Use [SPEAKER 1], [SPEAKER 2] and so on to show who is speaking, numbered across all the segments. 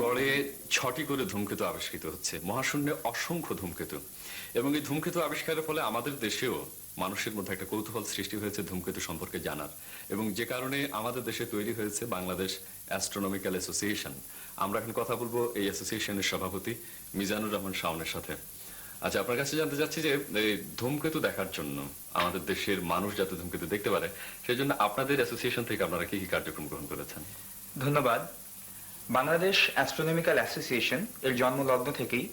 [SPEAKER 1] গড়ে ৬টি করে ধূমকেতু আবিষ্কৃত হচ্ছে, মহাশূন্যে অসংখ্য ধূমকেতু। এবং এই ধূমকেতু আবিষ্কারের ফলে আমাদের দেশেও মানুষের মধ্যে একটা কৌতূহল সৃষ্টি হয়েছে ধূমকেতু সম্পর্কে জানার, এবং যে কারণে আমাদের দেশে তৈরি হয়েছে বাংলাদেশ অ্যাস্ট্রোনমিক্যাল অ্যাসোসিয়েশন। আমরা এখন কথা বলবো এই অ্যাসোসিয়েশনের সভাপতি মিজানুর রহমান শাওনের সাথে। আচ্ছা, আপনার কাছে জানতে চাচ্ছি যে এই ধূমকেতু দেখার জন্য আমাদের দেশের মানুষ যাতে ধূমকেতু দেখতে পারে, সেই জন্য আপনাদের অ্যাসোসিয়েশন থেকে আপনারা কি কি কার্যক্রম গ্রহণ করেছেন?
[SPEAKER 2] ধন্যবাদ। বাংলাদেশ অ্যাস্ট্রোনমিক্যাল অ্যাসোসিয়েশন এর জন্মলগ্ন থেকেই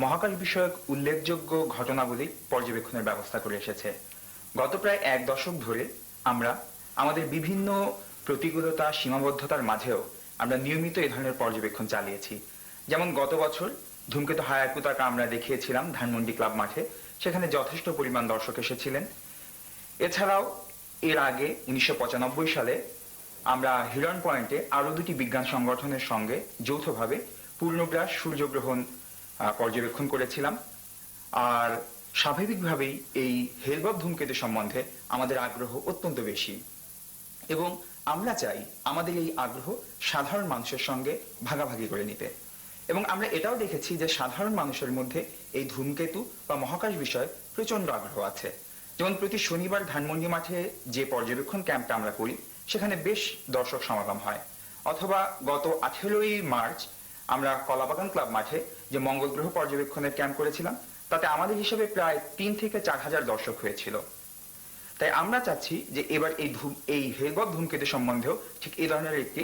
[SPEAKER 2] মহাকাশ বিষয়ক উল্লেখযোগ্য ঘটনাবলী পর্যবেক্ষণের ব্যবস্থা করে এসেছে। গত প্রায় ১ দশক ধরে আমরা আমাদের বিভিন্ন প্রতিকূলতা, সীমাবদ্ধতার মাঝেও আমরা নিয়মিত এই ধরনের পর্যবেক্ষণ চালিয়েছি। যেমন গত বছর ধূমকেতু হায়াকুতাকা আমরা দেখিয়েছিলাম ধানমন্ডি ক্লাব মাঠে, সেখানে যথেষ্ট পরিমাণ দর্শক এসেছিলেন। এছাড়াও এর আগে ১৯৯৫ সালে আমরা হিরন পয়েন্টে আরো ২টি বিজ্ঞান সংগঠনের সঙ্গে যৌথভাবে পূর্ণগ্রাস সূর্যগ্রহণ পর্যবেক্ষণ করেছিলাম। আর স্বাভাবিকভাবেই এই হেলবব ধূমকেতু সম্বন্ধে আমাদের আগ্রহ অত্যন্ত বেশি, এবং আমরা চাই আমাদের এই আগ্রহ সাধারণ মানুষের সঙ্গে ভাগাভাগি করে নিতে। এবং আমরা এটাও দেখেছি যে সাধারণ মানুষের মধ্যে এই ধূমকেতু বা মহাকাশ বিষয়ে প্রচন্ড আগ্রহ আছে। যেমন প্রতি শনিবার ধানমন্ডি মাঠে যে পর্যবেক্ষণ ক্যাম্পটা আমরা করি, সেখানে বেশ দর্শক সমাগম হয়। অথবা গত 18ই মার্চ আমরা কলাবাগান ক্লাব মাঠে যে মঙ্গল গ্রহ পর্যবেক্ষণের ক্যাম্প করেছিলাম, তাতে আমাদের হিসেবে প্রায় ৩ থেকে ৪ হাজার দর্শক হয়েছিল। তাই আমরা চাচ্ছি যে এবার এই হেলবব ধূমকেতু সম্বন্ধেও ঠিক এই ধরনের একটি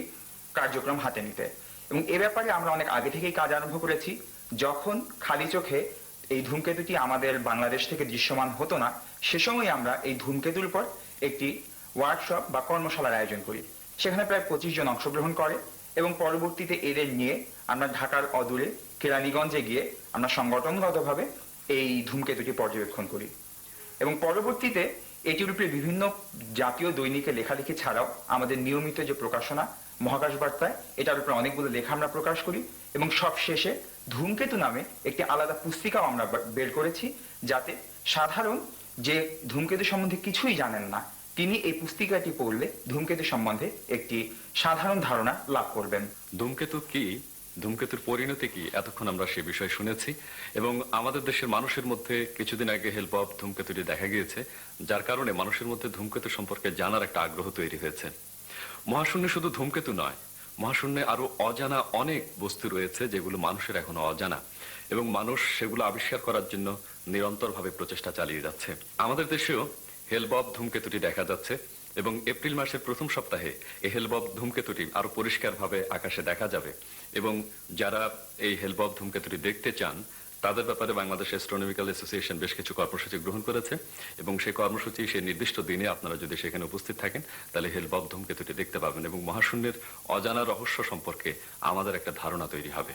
[SPEAKER 2] কার্যক্রম হাতে নিতে। এবং এ ব্যাপারে আমরা অনেক আগে থেকেই কাজ আরম্ভ করেছি। যখন খালি চোখে এই ধূমকেতুটি আমাদের বাংলাদেশ থেকে দৃশ্যমান হতো না, সে সময় আমরা এই ধূমকেতুর উপর একটি ওয়ার্কশপ বা কর্মশালার আয়োজন করি। সেখানে প্রায় ২৫ জন অংশগ্রহণ করে, এবং পরবর্তীতে এদের নিয়ে আমরা ঢাকার অদূরে কেরানীগঞ্জে গিয়ে আমরা সংগঠনগতভাবে এই ধূমকেতুটি পর্যবেক্ষণ করি। এবং পরবর্তীতে এটির উপরে বিভিন্ন জাতীয় দৈনিকে লেখালেখি ছাড়াও আমাদের নিয়মিত যে প্রকাশনা মহাকাশ বার্তায়, এটার উপরে অনেকগুলো লেখা আমরা প্রকাশ করি। এবং সব শেষে ধূমকেতু নামে একটি আলাদা পুস্তিকাও আমরা বের করেছি, যাতে সাধারণ যে ধূমকেতু সম্বন্ধে কিছুই জানেন না, তিনি এই পুস্তিকাটি পড়লে ধূমকেতু সম্বন্ধে একটি সাধারণ ধারণা লাভ করবেন।
[SPEAKER 1] ধূমকেতু কি, ধূমকেতুর পরিণতি কি, এতক্ষণ আমরা সে বিষয়ে শুনেছি। এবং আমাদের দেশের মানুষের মধ্যে কিছুদিন আগে হেলবব ধূমকেতুটি দেখা গিয়েছে, যার কারণে মানুষের মধ্যে ধূমকেতু সম্পর্কে জানার একটা আগ্রহ তৈরি হয়েছে। মহাশূন্যে শুধু ধূমকেতু নয়, মহাশূন্যে আরো অজানা অনেক বস্তু রয়েছে যেগুলো মানুষের এখনো অজানা, এবং মানুষ সেগুলো আবিষ্কার করার জন্য নিরন্তরভাবে প্রচেষ্টা চালিয়ে যাচ্ছে। আমাদের দেশেও হেলবব ধূমকেতুটি দেখা যাচ্ছে, এবং এপ্রিল মাসের প্রথম সপ্তাহে এই হেলবব ধূমকেতুটি আরো পরিষ্কারভাবে আকাশে দেখা যাবে। এবং যারা এই হেলবব ধূমকেতুটি দেখতে চান, তাদের ব্যাপারে বাংলাদেশ অ্যাস্ট্রোনমিক্যাল অ্যাসোসিয়েশন বেশ কিছু কর্মসূচি গ্রহণ করেছে, এবং সেই কর্মসূচি সেই নির্দিষ্ট দিনে আপনারা যদি সেখানে উপস্থিত থাকেন, তাহলে হেলবব ধূমকেতুটি দেখতে পাবেন, এবং মহাশূন্যের অজানা রহস্য সম্পর্কে আমাদের একটা ধারণা তৈরি হবে।